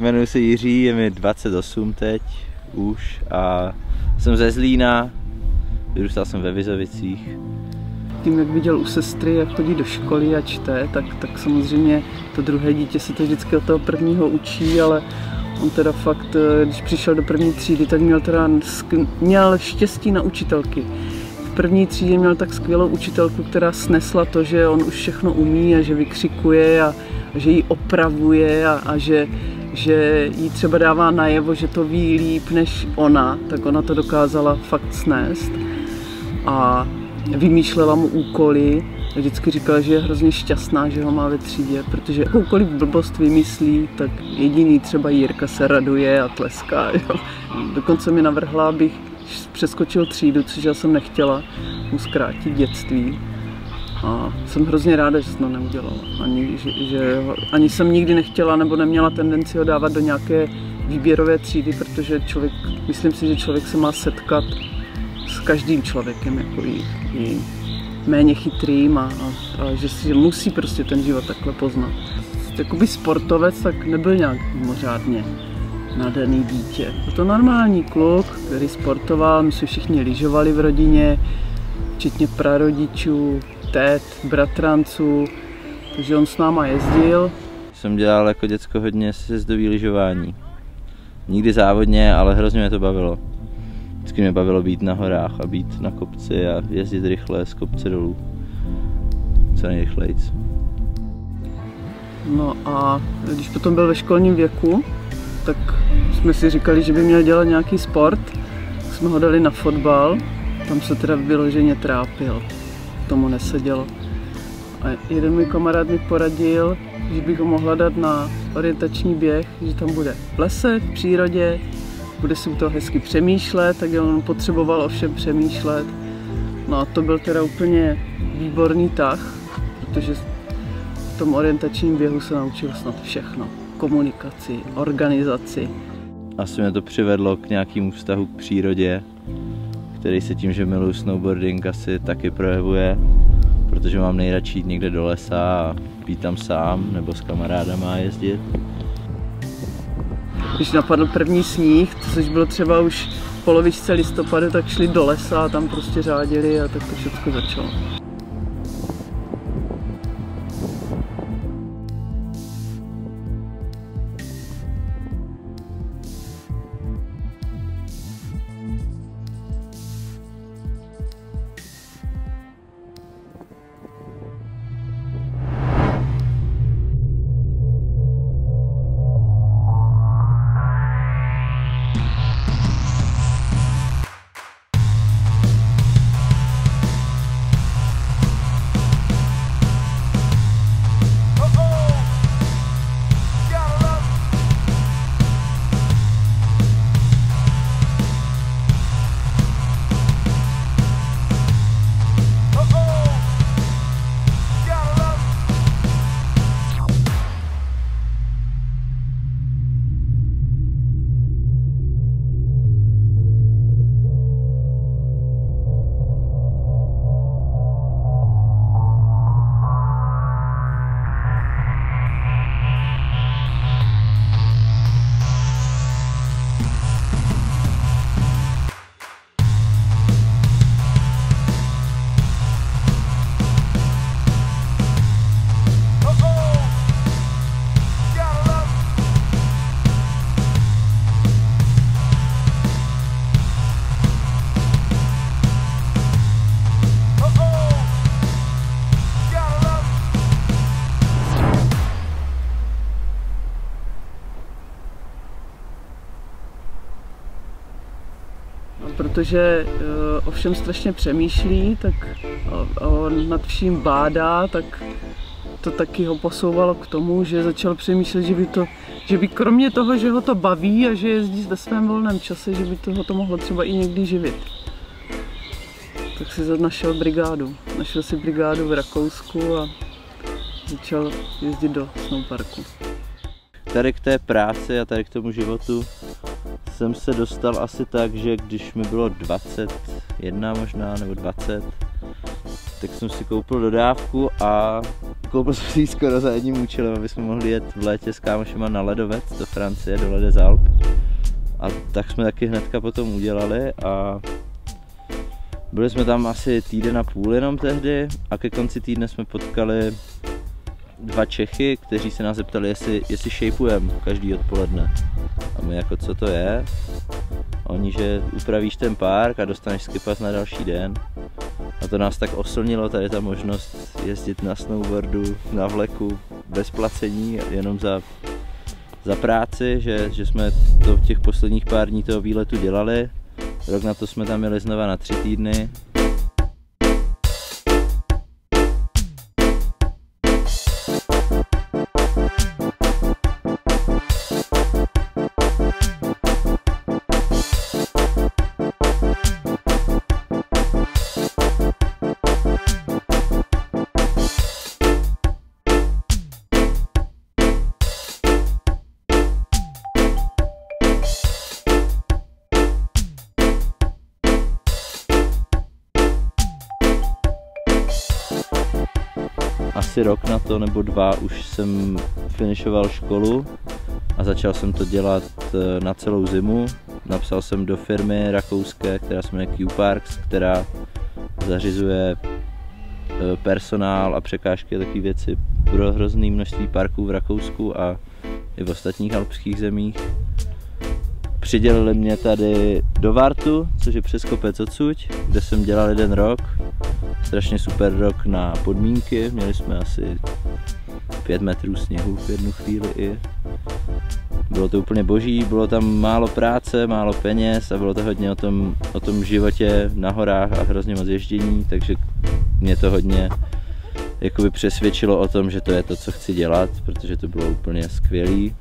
Jmenuji se Jiří, je mi 28 teď už a jsem ze Zlína, vyrůstal jsem ve Vizovicích. Tím, jak viděl u sestry, jak chodí do školy a čte, tak samozřejmě to druhé dítě se to vždycky od toho prvního učí, ale on teda fakt, když přišel do první třídy, tak měl štěstí na učitelky. V první třídě měl tak skvělou učitelku, která snesla to, že on už všechno umí a že vykřikuje a že ji opravuje a že jí třeba dává najevo, že to ví líp než ona, tak ona to dokázala fakt snést. A vymýšlela mu úkoly. Vždycky říkala, že je hrozně šťastná, že ho má ve třídě, protože jakoukoliv blbost vymyslí, tak jediný třeba Jirka se raduje a tleská. Jo. Dokonce mi navrhla, abych přeskočil třídu, což já jsem nechtěla, mu zkrátit dětství. A jsem hrozně ráda, že jsem to neudělala. Ani jsem nikdy nechtěla nebo neměla tendenci ho dávat do nějaké výběrové třídy, protože myslím si, že člověk se má setkat s každým člověkem, jako i méně chytrým a že musí prostě ten život takhle poznat. Jakoby sportovec tak nebyl nějak mimořádně nadaný dítě. Byl to normální kluk, který sportoval, my jsme všichni lyžovali v rodině, včetně prarodičů, tét, bratranců, takže on s náma jezdil. Jsem dělal jako děcko hodně sjezdový lyžování. Nikdy závodně, ale hrozně mě to bavilo. Vždycky mě bavilo být na horách a být na kopci a jezdit rychle z kopce dolů. Co nejrychlejc. No a když potom byl ve školním věku, tak jsme si říkali, že by měl dělat nějaký sport. Jsme ho dali na fotbal, tam se teda vyloženě trápil, tomu nesedělo. A jeden můj kamarád mi poradil, že bych ho mohla dát na orientační běh, že tam bude v lese, v přírodě, bude si u toho hezky přemýšlet, tak on potřeboval o všem přemýšlet. No a to byl teda úplně výborný tah, protože v tom orientačním běhu se naučil snad všechno. Komunikaci, organizaci. Asi mě to přivedlo k nějakému vztahu k přírodě, který se tím, že miluji snowboarding, asi taky projevuje, protože mám nejradši jít někde do lesa a být tam sám nebo s kamarádama jezdit. Když napadl první sníh, což bylo třeba už v polovičce listopadu, tak šli do lesa a tam prostě řádili a tak to všechno začalo. Protože o všem strašně přemýšlí, tak on nad vším bádá, tak to taky ho posouvalo k tomu, že začal přemýšlet, že by kromě toho, že ho to baví a že jezdí ve svém volném čase, že by ho to mohlo třeba i někdy živit. Tak si našel brigádu. Našel si brigádu v Rakousku a začal jezdit do snowparku. Tady k té práci a tady k tomu životu jsem se dostal asi tak, že když mi bylo 21 možná, nebo 20, tak jsem si koupil dodávku a Obkloupil jsem se skoro za jedním účelem, aby jsme mohli jet v létě s kámošema na ledovec do Francie, do Les Alpes. A tak jsme taky hnedka potom udělali a byli jsme tam asi týden a půl jenom tehdy a ke konci týdne jsme potkali 2 Čechy, kteří se nás zeptali, jestli shapeujeme každý odpoledne. A my jako, co to je? A oni, že upravíš ten park a dostaneš skipas na další den. A to nás tak oslnilo, tady ta možnost jezdit na snowboardu, na vleku, bez placení, jenom za práci, že jsme to těch posledních pár dní toho výletu dělali. Rok na to jsme tam jeli znova na 3 týdny. Asi rok na to nebo 2 už jsem finišoval školu a začal jsem to dělat na celou zimu. Napsal jsem do firmy rakouské, která se jmenuje Q-Parks, která zařizuje personál a překážky a takové věci pro hrozné množství parků v Rakousku a i v ostatních alpských zemích. Přidělili mě tady do Vartu, což je přes kopec odsuť, kde jsem dělal 1 rok. Strašně super rok na podmínky, měli jsme asi 5 metrů sněhu v jednu chvíli i. Bylo to úplně boží, bylo tam málo práce, málo peněz a bylo to hodně o tom životě na horách a hrozně moc ježdění, takže mě to hodně jakoby přesvědčilo o tom, že to je to, co chci dělat, protože to bylo úplně skvělý.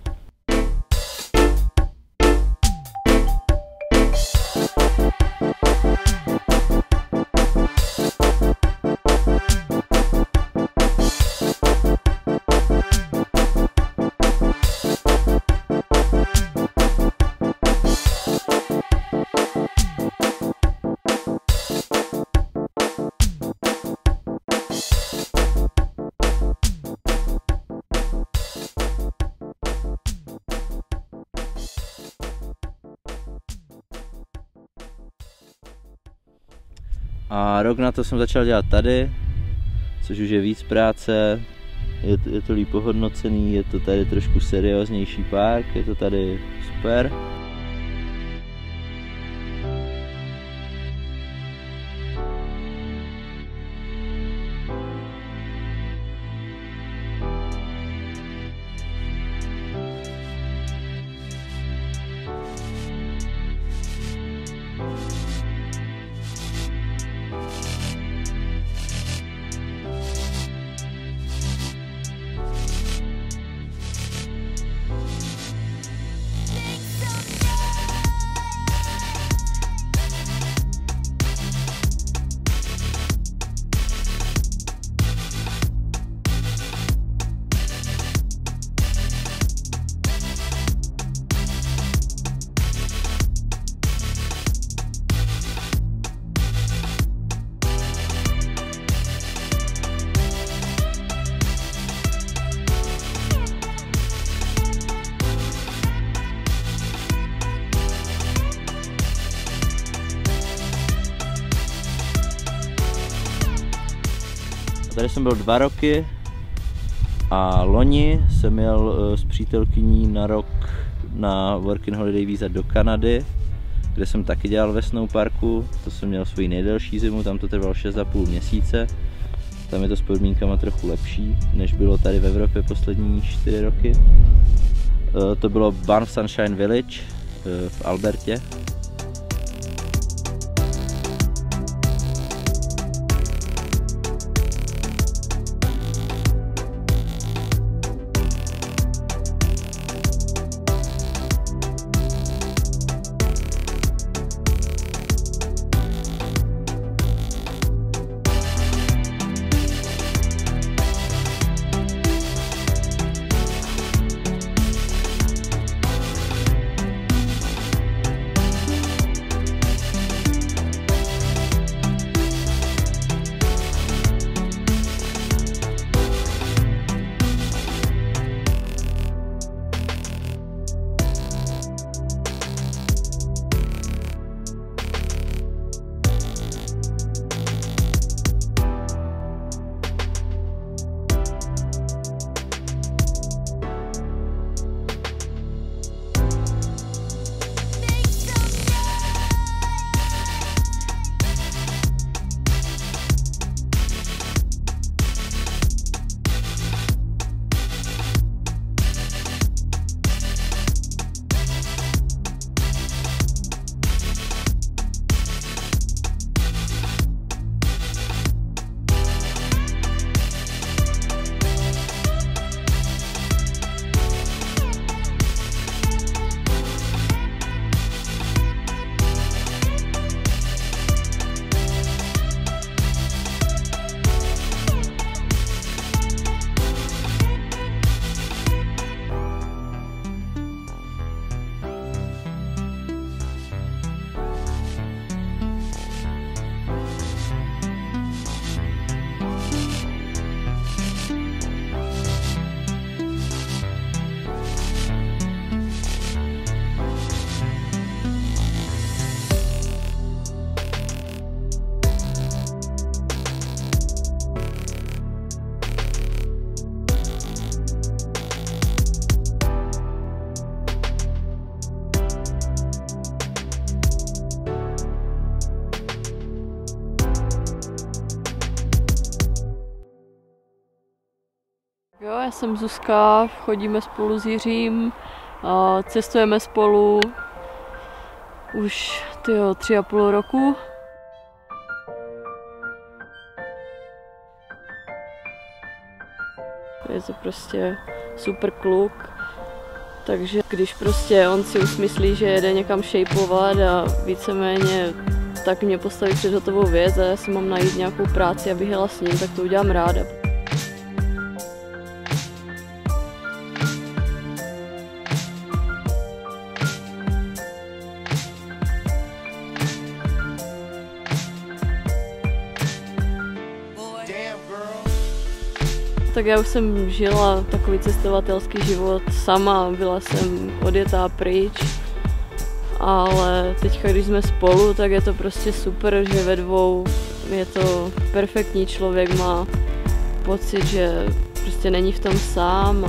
A rok na to jsem začal dělat tady, což už je víc práce, je to líp ohodnocený, je to tady trošku serióznější park, je to tady super. Tady jsem byl 2 roky a loni jsem jel s přítelkyní na rok na Working Holiday víza do Kanady, kde jsem taky dělal ve snowparku. To jsem měl svoji nejdelší zimu, tam to trvalo 6,5 měsíce. Tam je to s podmínkama trochu lepší, než bylo tady v Evropě poslední 4 roky. To bylo Banff Sunshine Village v Albertě. Jo, já jsem Zuzka, chodíme spolu s Jiřím, cestujeme spolu už 3,5 roku. Je to prostě super kluk, takže když prostě on si usmyslí, že jede někam shapeovat a víceméně tak mě postaví před hotovou věc a já si mám najít nějakou práci, abych jela s ním, tak to udělám ráda. Tak já už jsem žila takový cestovatelský život sama, byla jsem odjetá pryč, ale teď, když jsme spolu, tak je to prostě super, že ve dvou je to perfektní člověk, má pocit, že prostě není v tom sám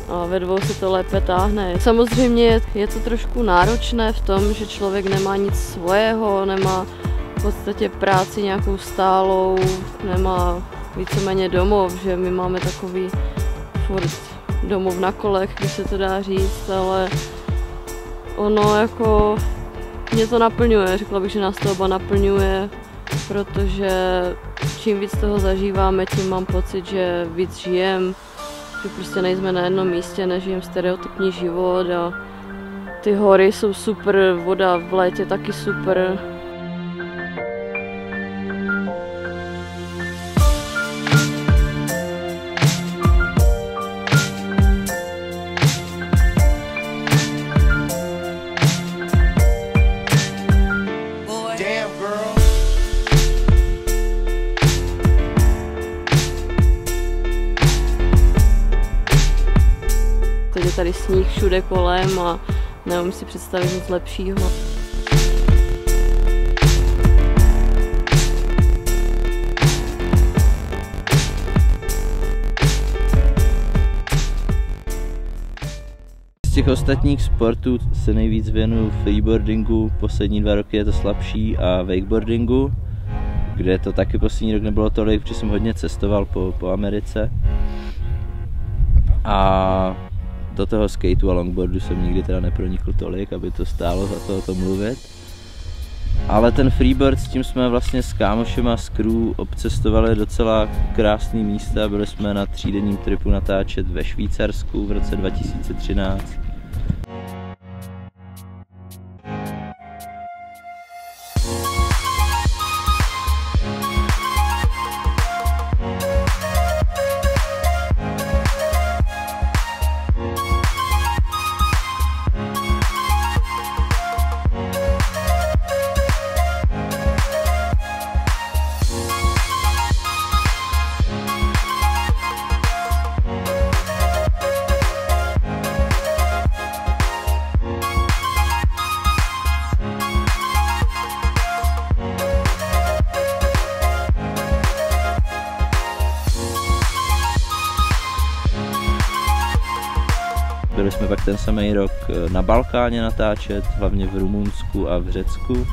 a ve dvou se to lépe táhne. Samozřejmě je to trošku náročné v tom, že člověk nemá nic svého, nemá v podstatě práci nějakou stálou, nemá víceméně domov, že my máme takový furt domov na kolech, když se to dá říct, ale ono jako mě to naplňuje, řekla bych, že nás to oba naplňuje, protože čím víc toho zažíváme, tím mám pocit, že víc žijem, že prostě nejsme na jednom místě, nežijem stereotypní život a ty hory jsou super, voda v létě taky super. Teď je tady sníh všude kolem a neumím si představit nic lepšího. Z těch ostatních sportů se nejvíc věnuju freeboardingu, poslední 2 roky je to slabší, a wakeboardingu, kde to taky poslední rok nebylo tolik, protože jsem hodně cestoval po Americe. A do toho skateu a longboardu jsem nikdy teda nepronikl tolik, aby to stálo za to o tom mluvit. Ale ten freeboard, s tím jsme vlastně s kámošema z crew obcestovali docela krásný místa. Byli jsme na 3denním tripu natáčet ve Švýcarsku v roce 2013. Byli jsme pak ten samý rok na Balkáně natáčet, hlavně v Rumunsku a v Řecku.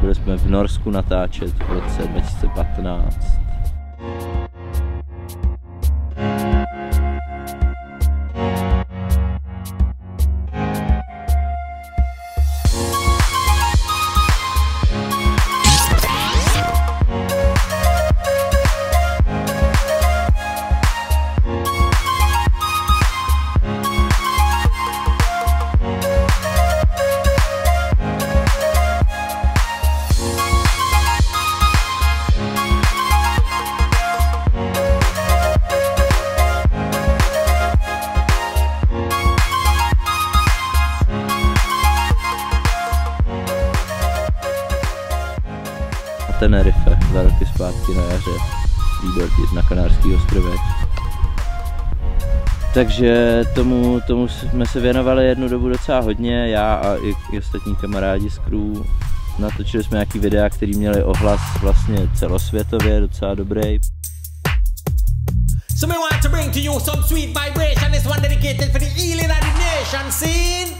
Byli jsme v Norsku natáčet v roce 2015. zpátky na jaře snowboardit na Kanárských ostrovech. Takže tomu jsme se věnovali jednu dobu docela hodně, já a i ostatní kamarádi z crew. Natočili jsme nějaký videa, který měli ohlas vlastně celosvětově docela dobrý. So we want to bring to you some sweet vibration. This one dedicated for the healing of the nation scene.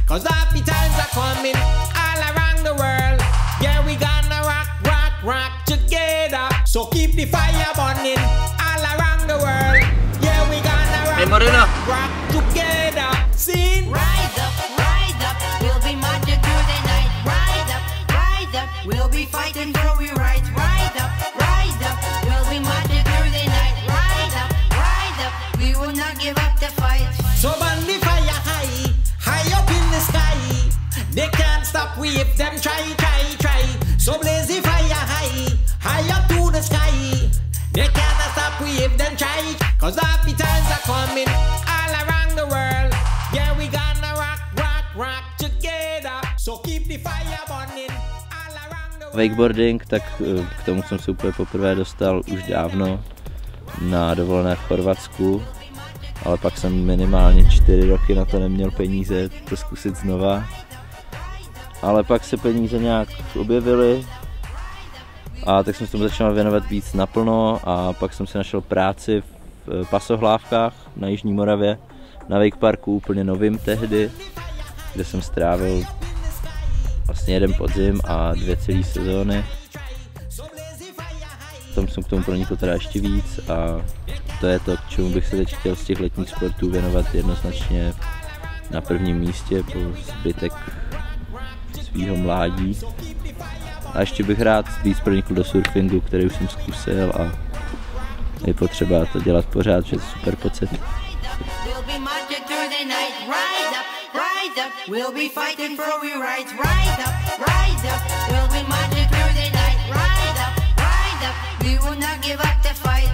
Cause happy times are coming all around the world. Yeah, we gonna rock, rock, rock together. So keep the fire burning all around the world. Yeah, we gonna rock, rock, rock together. Scene. Rise up, we'll be marching through the night. Rise up, we'll be fighting for we rights. Rise up, we'll be marching through the night. Rise up, we will not give up the fight. So burn the fire high, high up in the sky. They can't stop we if them try. So blaze the fire high, high up to the sky. They cannot stop we if them try. Cause happy times are coming all around the world. Yeah, we gonna rock, rock, rock together. So keep the fire burning all around the world. Wakeboarding, tak k tomu jsem se úplně poprvé dostal už dávno na dovolené v Chorvatsku, ale pak jsem minimálně 4 roky na to neměl peníze to zkusit znova. Ale pak se peníze nějak objevily a tak jsem se tomu začal věnovat víc naplno a pak jsem si našel práci v Pasohlávkách na Jižní Moravě, na wakeparku úplně novým tehdy, kde jsem strávil vlastně jeden podzim a 2 celé sezóny. Tam jsem k tomu pronikl teda ještě víc a to je to, k čemu bych se teď chtěl z těch letních sportů věnovat jednoznačně na prvním místě po zbytek svýho mládí. A ještě bych rád víc pronikl do surfingu, který už jsem zkusil a je potřeba to dělat pořád, že je to super pocit. We'll be fighting for we rights. Rise up, we'll be marching through the night. Rise up, we will not give up the fight.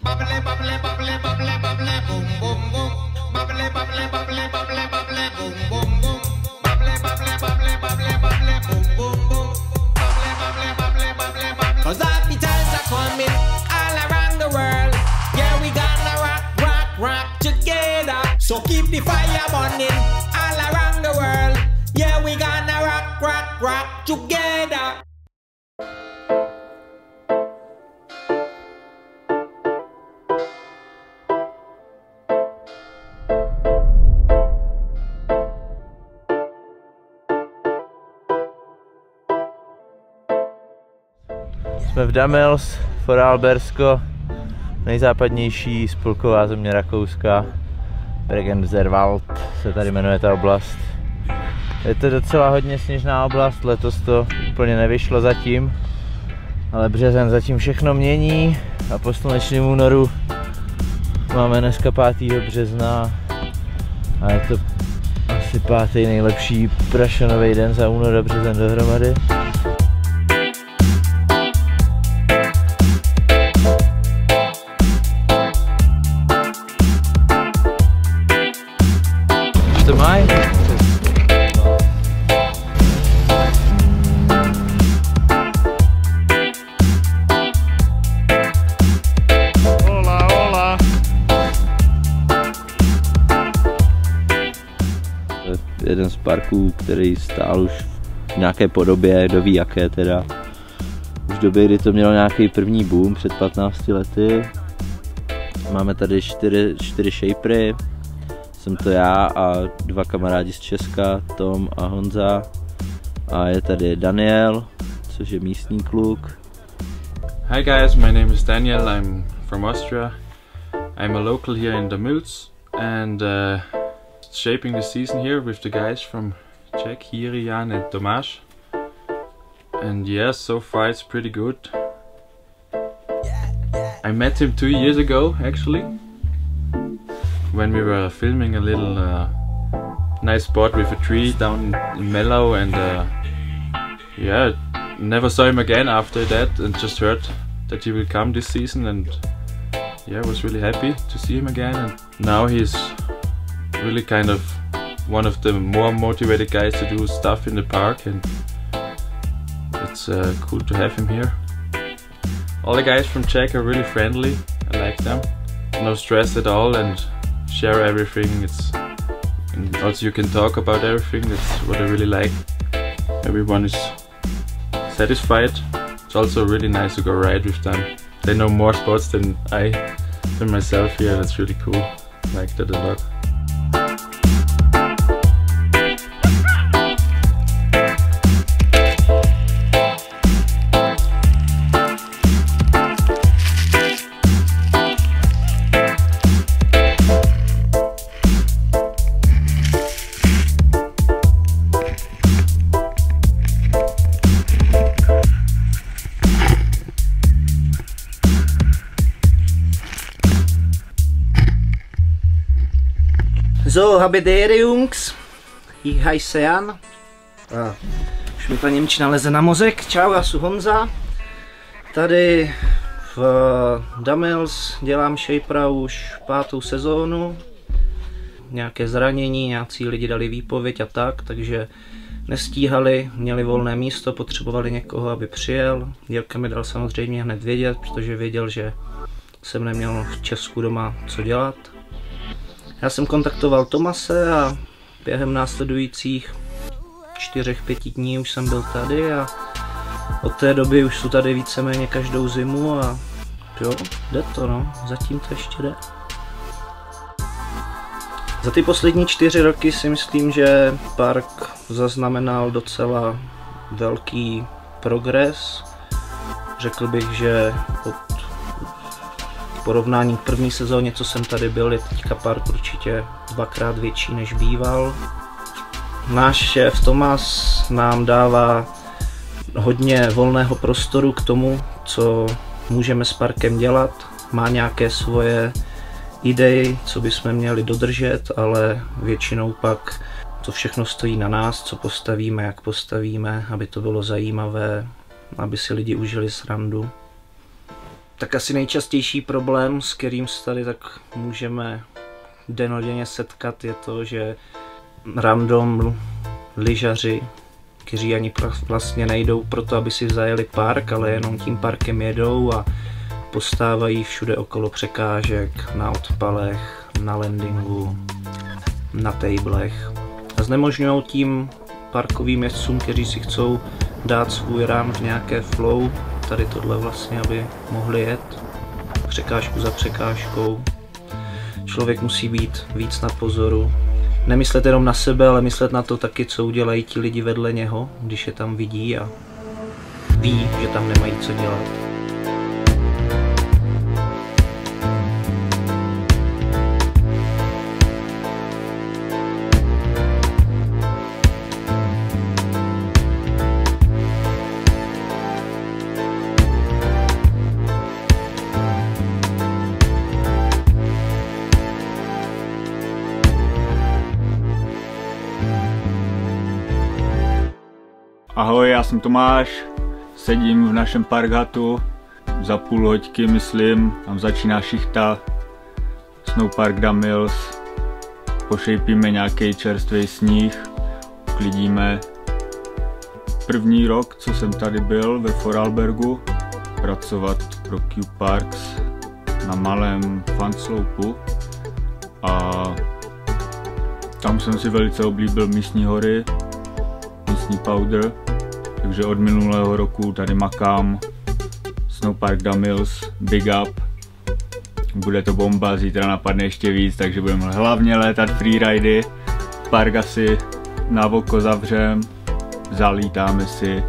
Bubble, bubble, bubble, bubble, bubble, boom, boom, boom. Bubble, bubble, bubble, bubble, bubble, boom, boom, boom. Bubble, bubble, bubble, bubble, bubble, boom, boom, boom. Bubble, bubble, bubble, bubble, bubble. Cause happy times are coming all around the world. Yeah, we gonna rock, rock, rock together. So keep the fire burning all around the world. Yeah, we gonna rock, rock, rock together. Jsme v Damels, Vorarlbersko, nejzápadnější spolková země Rakouska. Bregenzerwald se tady jmenuje ta oblast. Je to docela hodně sněžná oblast, letos to úplně nevyšlo zatím, ale březen zatím všechno mění a po slunečném únoru máme dneska 5. března a je to asi 5. nejlepší prašanový den za únor a březen dohromady. To mají? Hola, hola. Jeden z parků, který stál už v nějaké podobě, kdo ví jaké teda. Už v době, kdy to mělo nějaký první boom před 15 lety. Máme tady 4 shapery. Jsem to já a 2 kamarádi z Česka, Tom a Honza. A je tady Daniel, což je místní kluk. Hi guys, my name is Daniel, I'm from Austria. I'm a local here in Damels and shaping the season here with the guys from Czech, Jiri, Jan and Tomáš. And yeah, so far it's pretty good. I met him 2 years ago actually, when we were filming a little nice spot with a tree down in Mellow, and yeah, never saw him again after that, and just heard that he will come this season, and yeah, was really happy to see him again. And now he's really kind of one of the more motivated guys to do stuff in the park, and it's cool to have him here. All the guys from Czech are really friendly. I like them. No stress at all and share everything. And also you can talk about everything. That's what I really like. Everyone is satisfied. It's also really nice to go ride with them. They know more sports than myself here. That's really cool. I like that a lot. So, habe der Jungs, ich heiße Jan. Už mi ta němčina leze na mozek. Čau, já jsem Honza. Tady v Dumbbells dělám shapera už 5. sezónu. Nějaké zranění, nějací lidi dali výpověď a tak, takže nestíhali, měli volné místo, potřebovali někoho, aby přijel. Jirka mi dal samozřejmě hned vědět, protože věděl, že jsem neměl v Česku doma co dělat. Já jsem kontaktoval Tomase a během následujících 4-5 dní už jsem byl tady a od té doby už jsou tady víceméně každou zimu a jo, jde to no, zatím to ještě jde. Za ty poslední 4 roky si myslím, že park zaznamenal docela velký progres. Řekl bych, že od porovnání k první sezóně, co jsem tady byl, je teďka park určitě 2krát větší než býval. Náš šéf Tomas nám dává hodně volného prostoru k tomu, co můžeme s parkem dělat. Má nějaké svoje idei, co bychom měli dodržet, ale většinou pak to všechno stojí na nás, co postavíme, jak postavíme, aby to bylo zajímavé, aby si lidi užili srandu. Tak asi nejčastější problém, s kterým se tady tak můžeme dennodenně setkat, je to, že random lyžaři, kteří ani vlastně nejdou proto, aby si zajeli park, ale jenom tím parkem jedou a postávají všude okolo překážek, na odpalech, na landingu, na tablech. A znemožňují tím parkovým jezdcům, kteří si chcou dát svůj run v nějaké flow, tady tohle vlastně, aby mohli jet překážku za překážkou. Člověk musí být víc na pozoru. Nemyslet jenom na sebe, ale myslet na to taky, co udělají ti lidi vedle něho, když je tam vidí a ví, že tam nemají co dělat. Ahoj, já jsem Tomáš, sedím v našem parkhatu, za půl hoďky myslím, tam začíná šichta, Snowpark Dumbbells, pošejpíme nějaký čerstvý sníh, uklidíme. První rok, co jsem tady byl ve Vorarlbergu, pracovat pro Q Parks na malém fansloupu a tam jsem si velice oblíbil místní hory, místní powder, takže od minulého roku tady makám. Snowpark Dumbbells, big up, bude to bomba, zítra napadne ještě víc, takže budeme hlavně létat freeridy, park asi na oko zavřem, zalítáme si.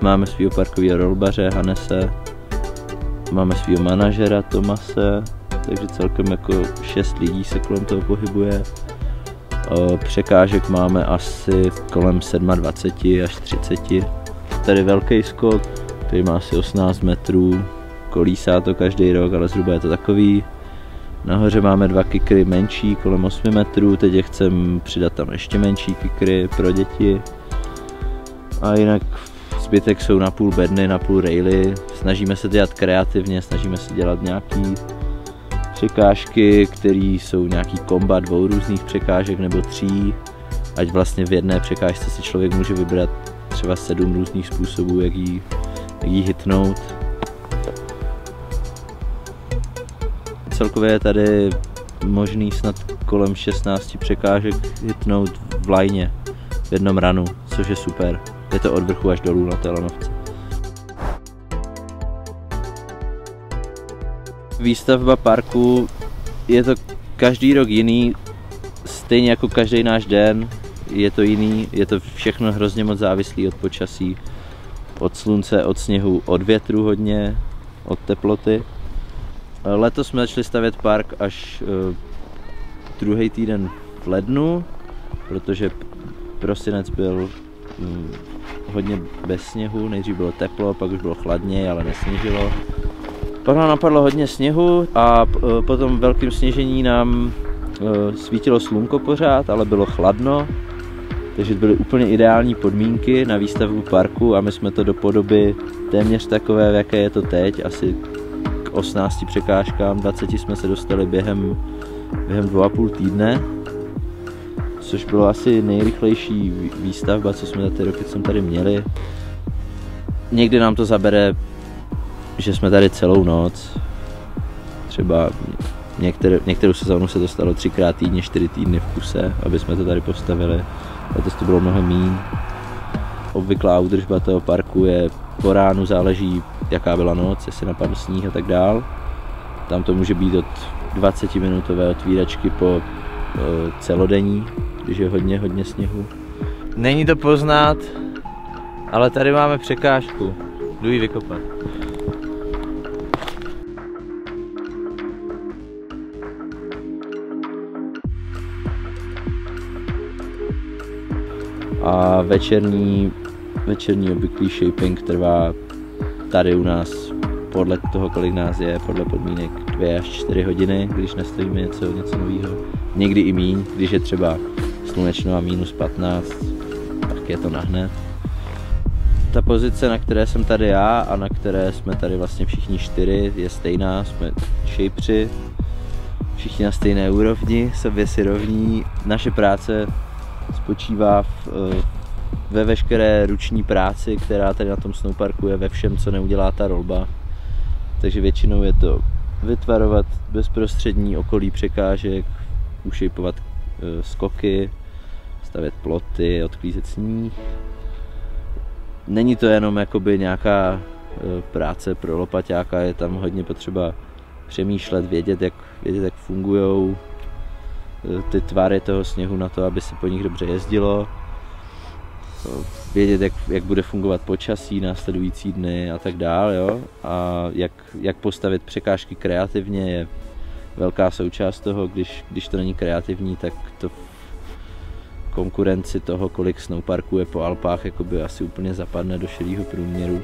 Máme svýho parkového rolbaře Hannese, máme svýho manažera Tomase, takže celkem jako 6 lidí se kolem toho pohybuje. Překážek máme asi kolem 27 až 30. Tady velký skok, který má asi 18 metrů, kolísá to každý rok, ale zhruba je to takový. Nahoře máme 2 kikry menší, kolem 8 metrů, teď je chcem přidat tam ještě menší kikry pro děti. A jinak zbytek jsou na půl bedny, na půl raily. Snažíme se dělat kreativně, snažíme se dělat nějaký překážky, které jsou nějaký komba 2 různých překážek nebo 3, ať vlastně v jedné překážce si člověk může vybrat třeba 7 různých způsobů, jak jí hitnout. Celkově je tady možný snad kolem 16 překážek hitnout v lajně, v jednom runu, což je super. Je to od vrchu až dolů na té lanovce. Výstavba parku je to každý rok jiný, stejně jako každý náš den je to jiný, je to všechno hrozně moc závislý od počasí, od slunce, od sněhu, od větru hodně, od teploty. Letos jsme začali stavět park až druhý týden v lednu, protože prosinec byl hodně bez sněhu, nejdřív bylo teplo, pak už bylo chladně, ale nesněžilo. Pak nám napadlo hodně sněhu a po tom velkém sněžení nám svítilo slunko pořád, ale bylo chladno, takže byly úplně ideální podmínky na výstavbu parku a my jsme to do podoby téměř takové, v jaké je to teď, asi k 18 překážkám, 20 jsme se dostali během 2,5 týdne, což bylo asi nejrychlejší výstavba, co jsme za ty roky jsme tady měli. Někdy nám to zabere, že jsme tady celou noc, třeba některou sezónu se to stalo 3krát týdně, 4 týdny v kuse, aby jsme to tady postavili. Letos to bylo mnohem míň. Obvyklá údržba toho parku je po ránu, záleží jaká byla noc, jestli napadl sníh a tak dál. Tam to může být od 20-minutové otvíračky po celodenní, když je hodně sněhu. Není to poznat, ale tady máme překážku. Jdu ji vykopat. A večerní obvyklý shaping trvá tady u nás podle toho, kolik nás je, podle podmínek 2 až 4 hodiny, když nastavíme něco nového. Někdy i míň, když je třeba slunečno a -15, tak je to nahned. Ta pozice, na které jsem tady já a na které jsme tady vlastně všichni 4, je stejná, jsme shapeři, všichni na stejné úrovni, sobě si rovní. Naše práce spočívá ve veškeré ruční práci, která tady na tom snowparku je, ve všem, co neudělá ta rolba. Takže většinou je to vytvarovat bezprostřední okolí překážek, ušejpovat skoky, stavět ploty, odklízet sníh. Není to jenom jakoby nějaká práce pro lopaťáka, je tam hodně potřeba přemýšlet, vědět, jak fungují ty tvary toho sněhu na to, aby se po nich dobře jezdilo. Vědět, jak bude fungovat počasí, následující dny a tak dál, jo? A jak postavit překážky kreativně je velká součást toho, když to není kreativní, tak to konkurenci toho, kolik snowparků je po Alpách, jakoby asi úplně zapadne do šedého průměru.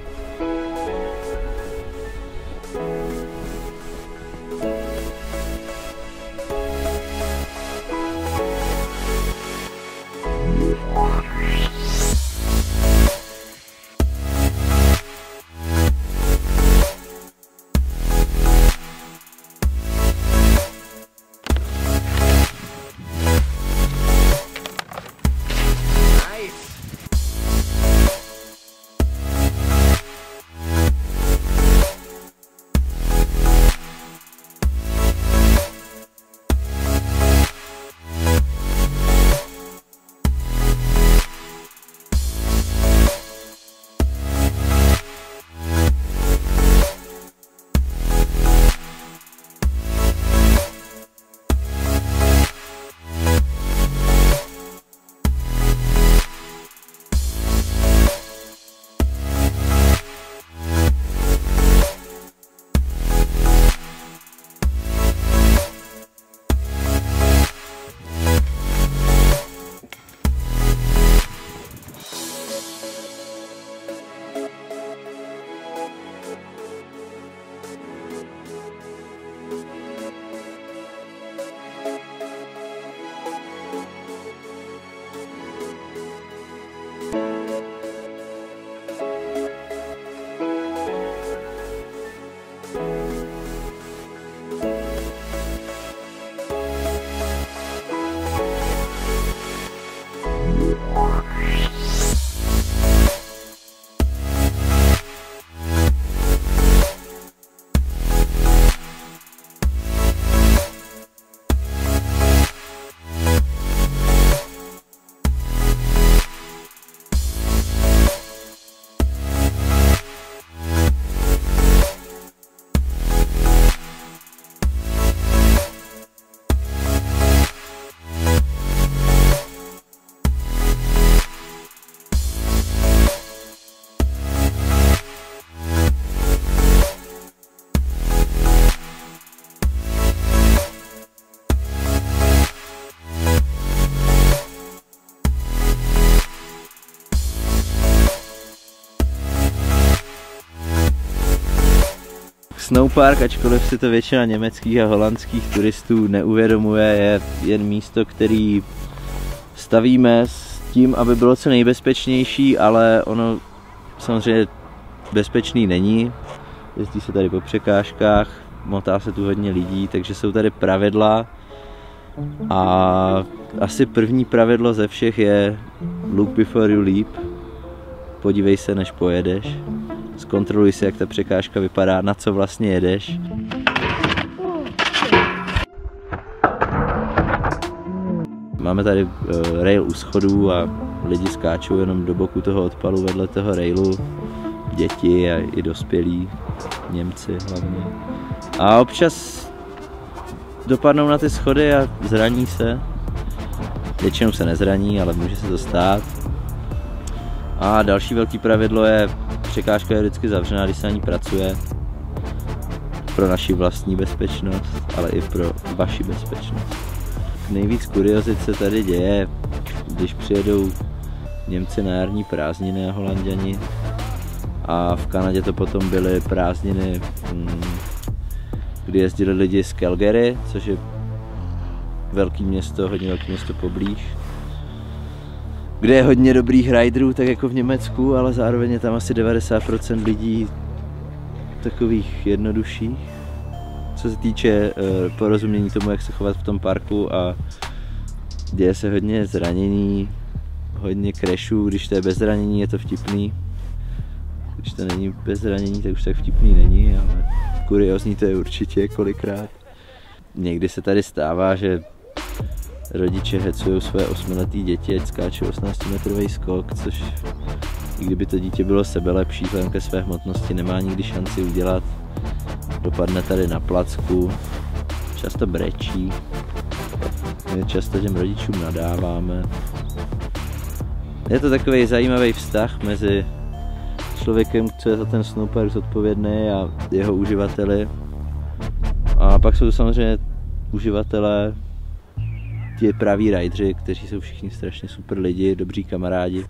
Snowpark, ačkoliv si to většina německých a holandských turistů neuvědomuje, je jen místo, který stavíme s tím, aby bylo co nejbezpečnější, ale ono samozřejmě bezpečný není. Jezdí se tady po překážkách, motá se tu hodně lidí, takže jsou tady pravidla. A asi první pravidlo ze všech je look before you leap. Podívej se, než pojedeš. Zkontroluj si, jak ta překážka vypadá, na co vlastně jedeš. Máme tady rail u schodů a lidi skáčou jenom do boku toho odpalu vedle toho railu. Děti a i dospělí, Němci hlavně. A občas dopadnou na ty schody a zraní se. Většinou se nezraní, ale může se to stát. A další velký pravidlo je, překážka je vždycky zavřená, když se na ní pracuje. Pro naši vlastní bezpečnost, ale i pro vaši bezpečnost. Nejvíc kuriozit se tady děje, když přijedou Němci na jarní prázdniny a Holanďani. A v Kanadě to potom byly prázdniny, kdy jezdili lidi z Calgary, což je velké město, hodně velké město poblíž, kde je hodně dobrých riderů, tak jako v Německu, ale zároveň je tam asi 90% lidí takových jednodušších, co se týče porozumění tomu, jak se chovat v tom parku, a děje se hodně zranění, hodně crashů. Když to je bez zranění, je to vtipný. Když to není bez zranění, tak už tak vtipný není, ale kuriózní to je určitě kolikrát. Někdy se tady stává, že rodiče hecují své 8letý děti, ať skáčou 18metrový skok, což i kdyby to dítě bylo sebelepší vzhledem ke své hmotnosti, nemá nikdy šanci udělat. Dopadne tady na placku, často brečí, my často těm rodičům nadáváme. Je to takový zajímavý vztah mezi člověkem, co je za ten snowpark zodpovědný, a jeho uživateli. A pak jsou to samozřejmě uživatelé, ti praví rideři, kteří jsou všichni strašně super lidi, dobří kamarádi.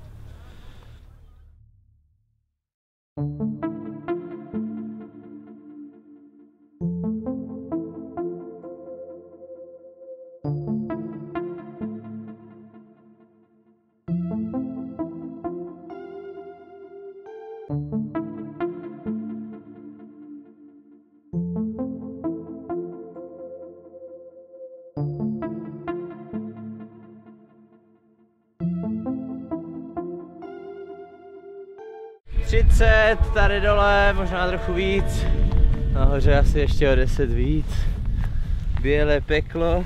Tady dole, možná trochu víc, nahoře asi ještě o 10 víc. Bělé peklo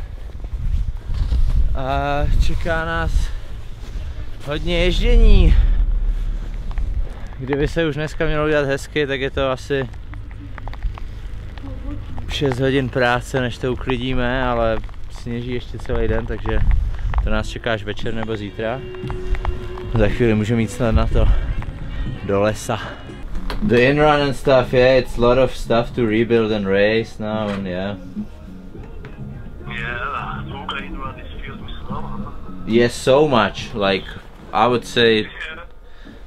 a čeká nás hodně ježdění. Kdyby se už dneska mělo udělat hezky, tak je to asi 6 hodin práce, než to uklidíme, ale sněží ještě celý den, takže to nás čeká až večer nebo zítra. Za chvíli můžeme jít snad na to do lesa. The in-run and stuff, yeah, it's a lot of stuff to rebuild and race now, and yeah. Yeah, Luga in-run is filled with snow. Yes, so much. Like, I would say,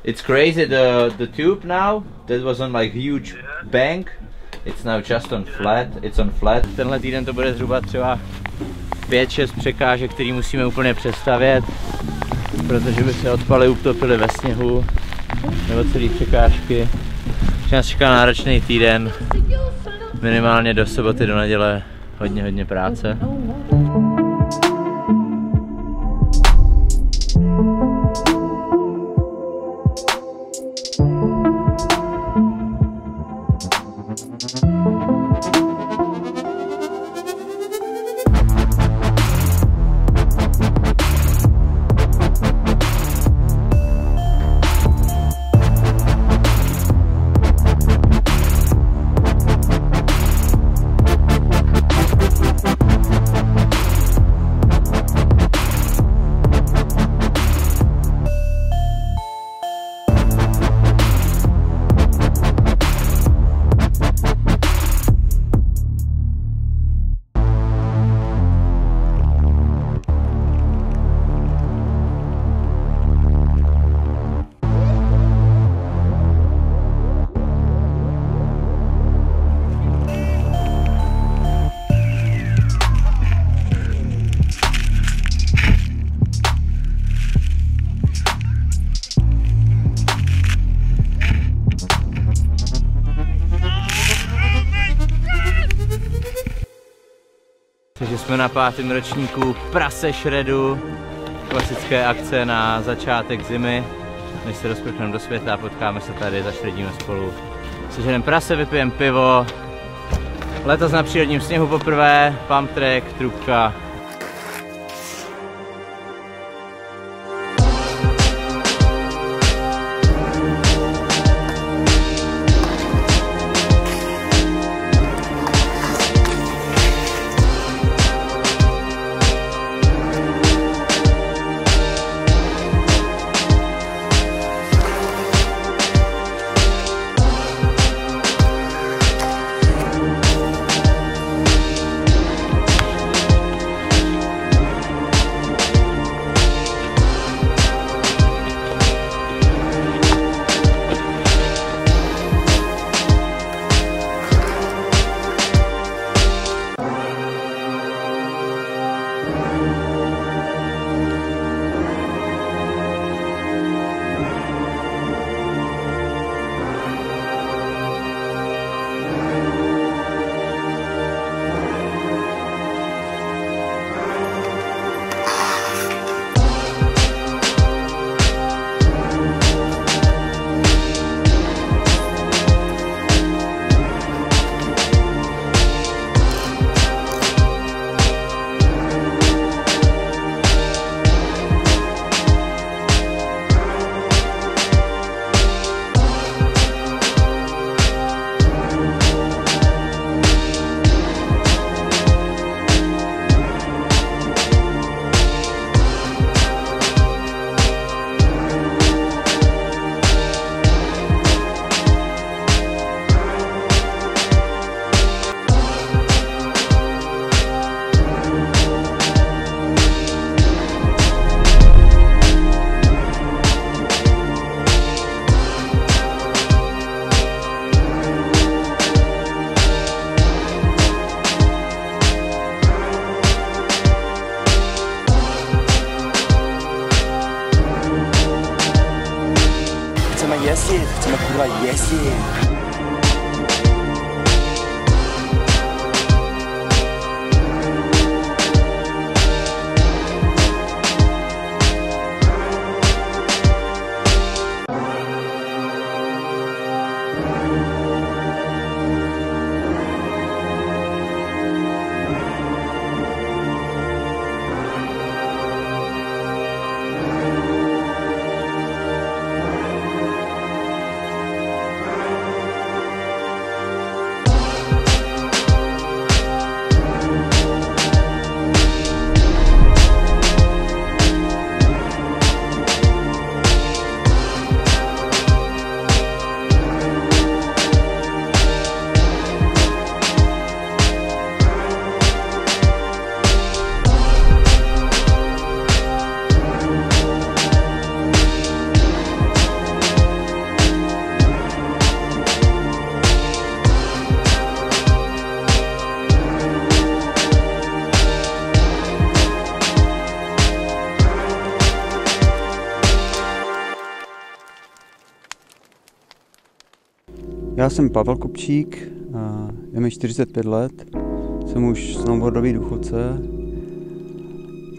it's crazy. The tube now that was on like huge bank, it's now just on flat. It's on flat. Tenhle týden to bude zhruba třeba 5-6 překážek, který musíme úplně přestavět, protože by se odpaly utopily ve sněhu, nebo celé překážky. Nás čeká náročný týden, minimálně do soboty, do neděle, hodně práce. Jsme na 5. ročníku prase šredu, klasické akce na začátek zimy. Než se rozprchneme do světa, potkáme se tady, zašredíme spolu. Seženeme prase, vypijeme pivo, letos na přírodním sněhu poprvé, pump track, trubka. Chceme kurva jezdit. Já jsem Pavel Kupčík, je mi 45 let, jsem už snowboardový důchodce.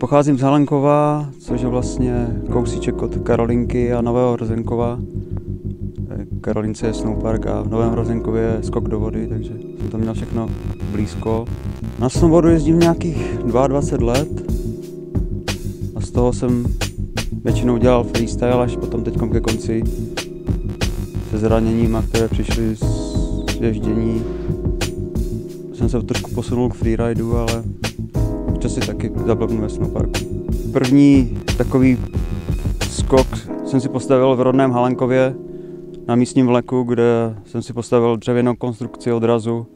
Pocházím z Halenkova, což je vlastně kousíček od Karolinky a Nového Hrozenkova. V Karolince je snowpark a v Novém Hrozenkově je skok do vody, takže jsem to měl všechno blízko. Na snowboardu jezdím nějakých 22 let a z toho jsem většinou dělal freestyle až potom teď ke konci se zraněníma, které přišly z ježdění. Jsem se trošku posunul k freeridu, ale občas si taky zablbnu ve snowparku. První takový skok jsem si postavil v rodném Halenkově na místním vleku, kde jsem si postavil dřevěnou konstrukci odrazu,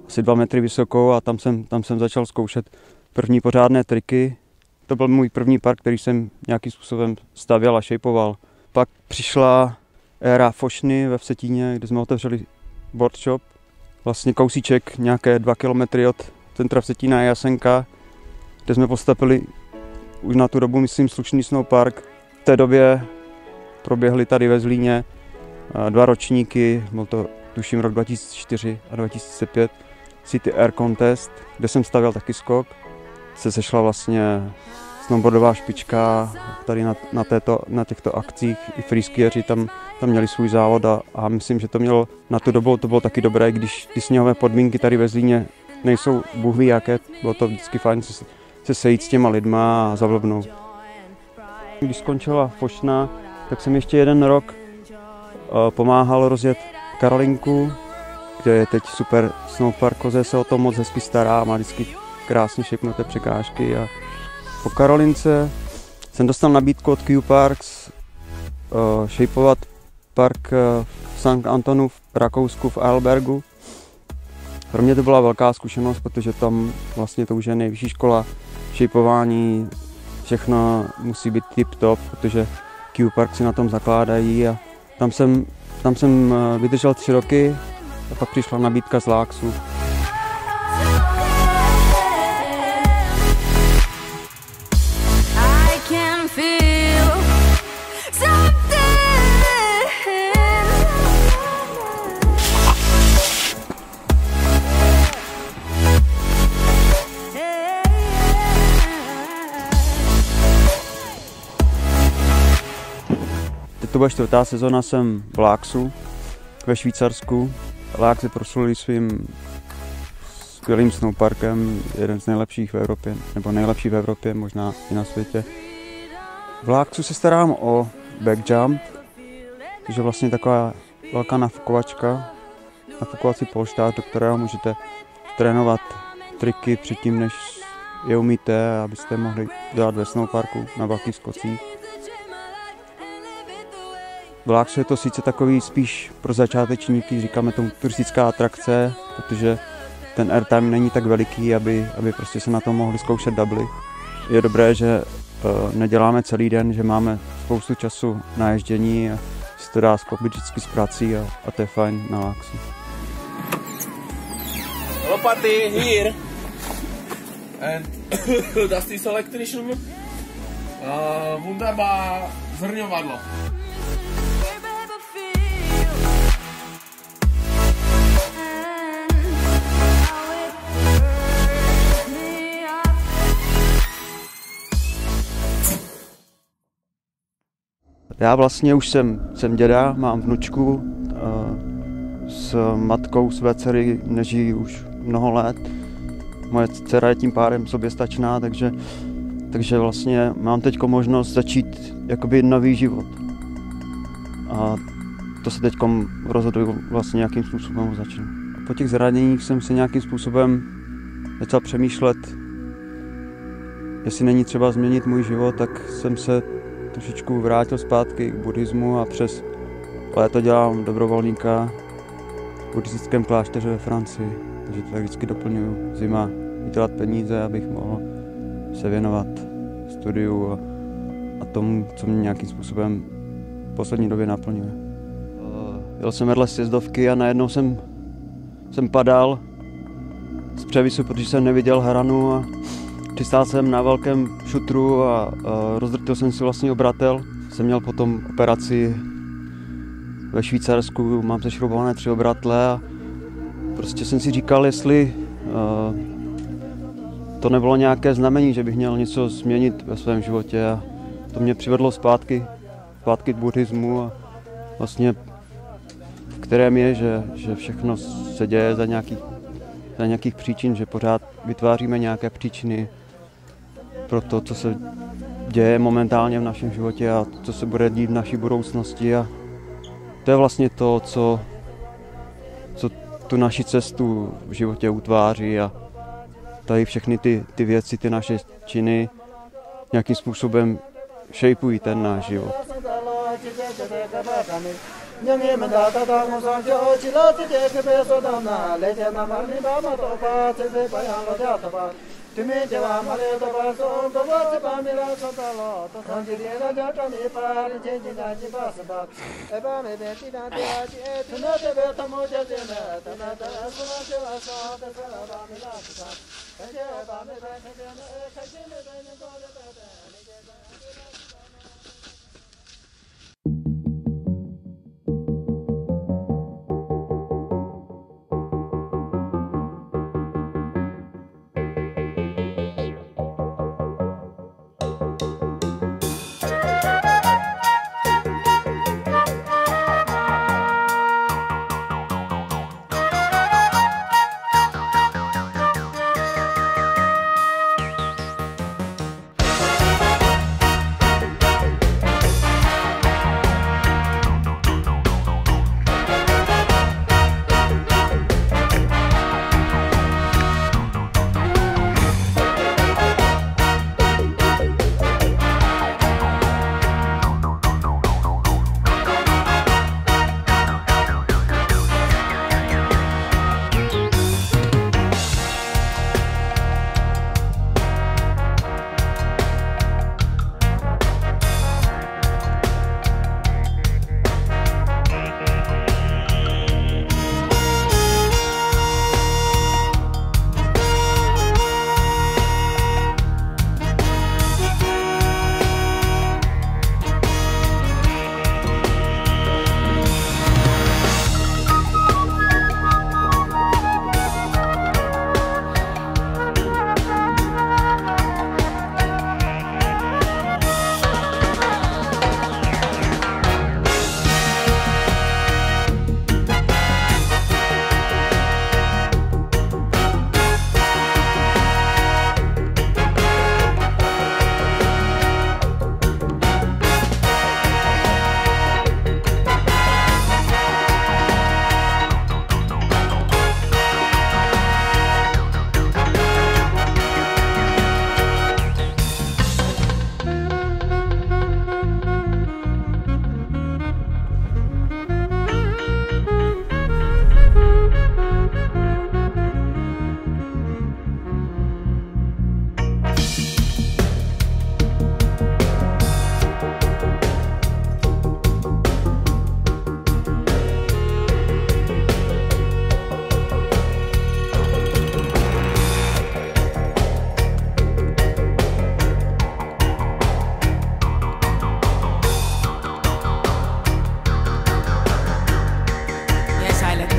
asi 2 metry vysokou, a tam jsem začal zkoušet první pořádné triky. To byl můj první park, který jsem nějakým způsobem stavěl a šejpoval. Pak přišla éra Fošny ve Vsetíně, kde jsme otevřeli board shop. Vlastně kousíček, nějaké 2 kilometry od centra Vsetína je Jasenka, kde jsme postavili už na tu dobu, myslím, slušný snowpark. V té době proběhly tady ve Zlíně 2 ročníky, byl to tuším rok 2004 a 2005, City Air Contest, kde jsem stavěl taky skok. se sešla vlastně snowboardová špička tady na těchto akcích. I freeskieři tam měli svůj závod a myslím, že to mělo na tu dobu, to bylo taky dobré, když ty sněhové podmínky tady ve Zlíně nejsou bůh ví jaké, bylo to vždycky fajn se sejít s těma lidma a zavlbnout. Když skončila Fošna, tak jsem ještě jeden rok pomáhal rozjet Karolinku, kde je teď super snowpark. Koze se o to moc hezky stará, má vždycky krásně šipnuté překážky. A po Karolince jsem dostal nabídku od Q Parks šejpovat park v St. Antonu v Rakousku v Arlbergu. Pro mě to byla velká zkušenost, protože tam vlastně to už je nejvyšší škola šejpování, všechno musí být tip-top, protože Q Park si na tom zakládají a tam jsem vydržel 3 roky a pak přišla nabídka z Láksu. Teď to bude 4. sezona, jsem v Láksu ve Švýcarsku. Lák se proslulý svým skvělým snowparkem, jeden z nejlepších v Evropě, nebo nejlepší v Evropě, možná i na světě. V Láksu se starám o backjump, což je vlastně taková velká nafukovačka, nafukovací polštář, do kterého můžete trénovat triky předtím, než je umíte, abyste mohli dělat ve snowparku na velkých skocích. V Láksu je to sice takový spíš pro začátečníky, říkáme tomu turistická atrakce, protože ten airtime není tak veliký, aby prostě se na to mohli zkoušet doubly. Je dobré, že neděláme celý den, že máme spoustu času na ježdění a se to dá sklopit vždycky s prací a to je fajn na Láksu. Lopaty, here. And das ist electrician. Wunderbar zrňovadlo. Já vlastně už jsem děda, mám vnučku, s matkou své dcery nežijí už mnoho let. Moje dcera je tím pádem soběstačná, takže vlastně mám teď možnost začít jakoby nový život. A to se teď rozhoduju vlastně jakým způsobem začnu. Po těch zraněních jsem si nějakým způsobem začal přemýšlet, jestli není třeba změnit můj život, tak jsem se trošičku vrátil zpátky k buddhismu a přes léto dělám dobrovolníka v buddhistickém klášteře ve Francii. Takže to tak vždycky doplňuji. Zima vydělat peníze, abych mohl se věnovat studiu a tomu, co mě nějakým způsobem v poslední době naplňuje. Jel jsem vedle sjezdovky a najednou jsem padal z převisu, protože jsem neviděl hranu a přistál jsem na velkém šutru a rozdrtil jsem si vlastně obratel. Jsem měl potom operaci ve Švýcarsku, mám sešroubované 3 obratle a prostě jsem si říkal, jestli to nebylo nějaké znamení, že bych měl něco změnit ve svém životě a to mě přivedlo zpátky k buddhismu a vlastně v kterém je, že všechno se děje za nějakých příčin, že pořád vytváříme nějaké příčiny pro to, co se děje momentálně v našem životě a co se bude dít v naší budoucnosti a to je vlastně to, co tu naši cestu v životě utváří a tady všechny ty věci, ty naše činy nějakým způsobem šejpují ten náš život.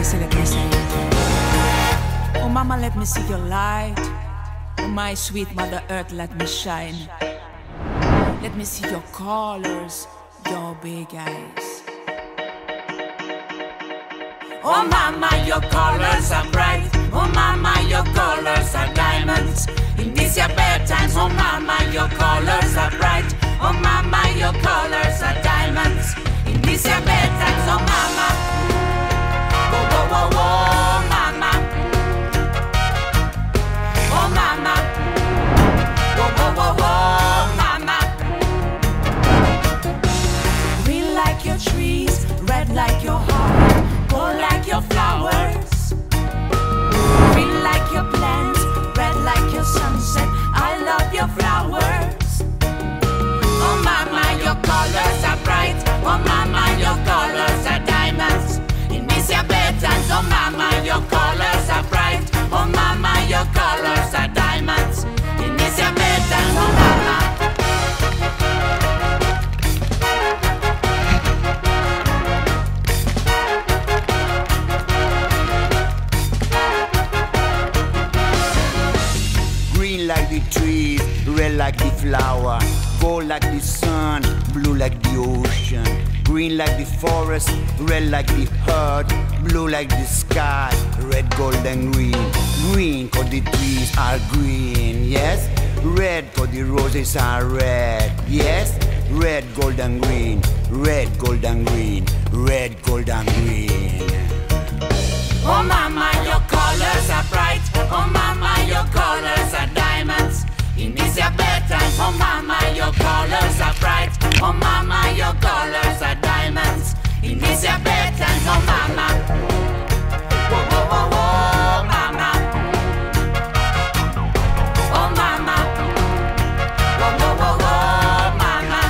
Listen, let me say it. Oh mama, let me see your light. Oh my sweet mother earth, let me shine. Let me see your colors, your big eyes. Oh mama, your colors are bright. Oh mama, your colors are diamonds. In these your bad times, oh mama, your colors are bright. Oh mama, your colors are diamonds. In these your bad times, oh mama. Whoa, whoa, whoa, whoa, mama. Oh mama. Whoa, whoa, whoa, whoa, mama. Green like your trees, red like your heart, gold like your flowers. Green like your plants, red like your sunset. I love your flowers. Oh mama, your colors are bright. Oh mama, your colors are diamonds. In these your bedtimes, oh mama, your colors are bright. Oh mama, your colors are diamonds. In these your bedtimes, oh mama. Green like the trees, red like the flower, gold like the sun, blue like the ocean. Green like the forest, red like the earth, blue like the sky, red, gold and green. Green 'cause the trees are green, yes. Red 'cause the roses are red, yes. Red, gold and green, red, gold and green, red, gold and green. Oh mama, your colors are bright. Oh mama, your colors are diamonds. In these your bedtimes, oh mama, your colors are bright. Oh mama, your colors are diamonds. In these your bedtimes, oh mama. Whoa, whoa, whoa, whoa, mama. Oh mama. Whoa, whoa, whoa, whoa, mama.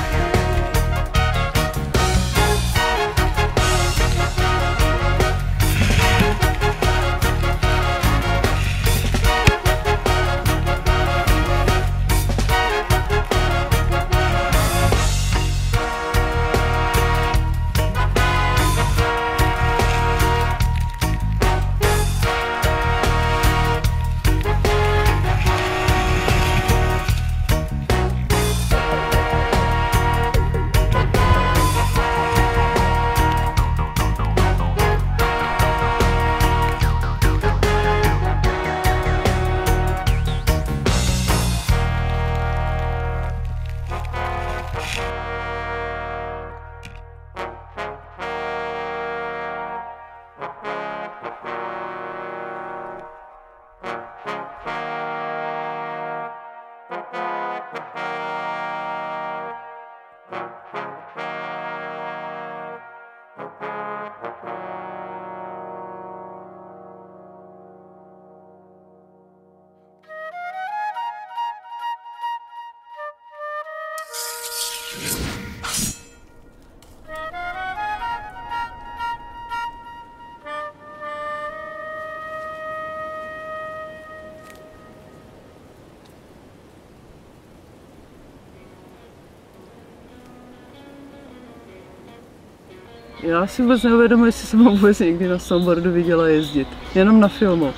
Já si vůbec neuvědomuji, jestli jsem ho vůbec někdy na snowboardu viděla jezdit. Jenom na filmu.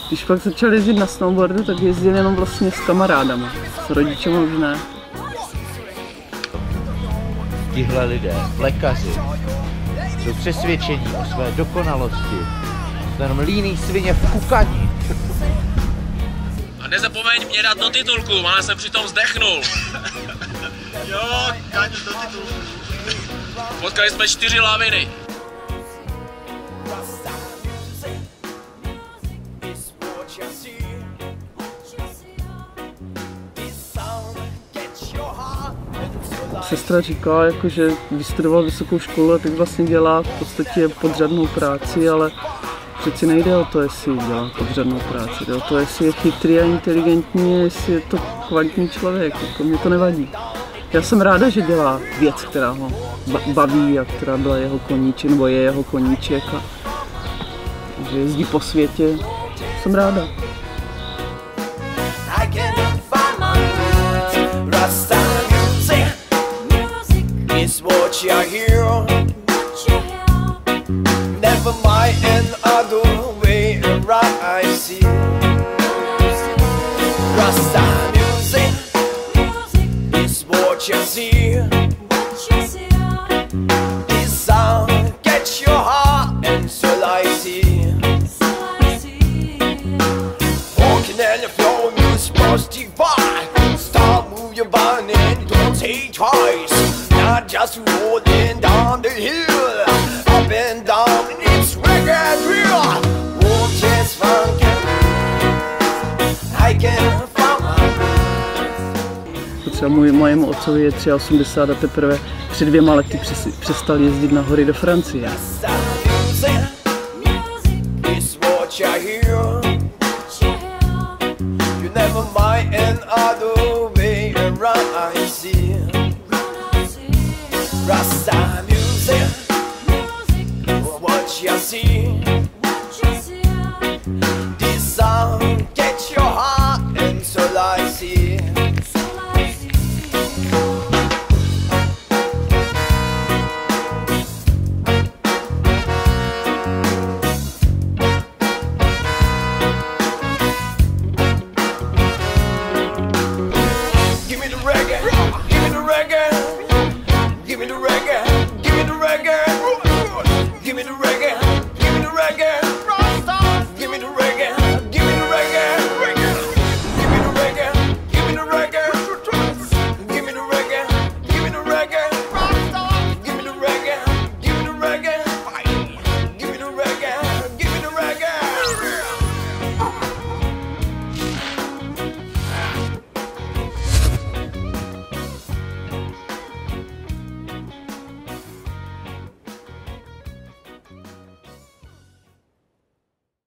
Když pak začal jezdit na snowboardu, tak jezdil jenom vlastně s kamarádama. S rodičem už ne. Tihle lidé, lékaři, jsou přesvědčení o své dokonalosti. Jsou jenom líný svině v kukaní. A nezapomeň mě dát do titulku, má jsem přitom zdechnul. Jo, Káňu, do titulku. Potkali jsme 4 laviny. Sestra říkala, jako, že vystudoval vysokou školu a teď vlastně dělá v podstatě podřadnou práci, ale přeci nejde o to, jestli dělá podřadnou práci. Jde o to, jestli je chytrý a inteligentní, jestli je to kvalitní člověk. Jako, mě to nevadí. Já jsem ráda, že dělá věc, která ho baví a která byla jeho koníček, nebo je jeho koníček a že jezdí po světě. Jsem ráda. Is what you hear. Never never mind another way around. I see Rasta music is what you see. This sound gets your heart, and so I see. Walking in the floor, you're supposed to fight. Start move your body and don't think twice. Not just rolling down the hill, up and down, it's reggae drill. Walk is funky, I can find my. Třeba mojemu otcovi je 83 a teprve před 2 lety přestal jezdit na hory do Francie. Never mind another way around. I see Rasta music, what you see.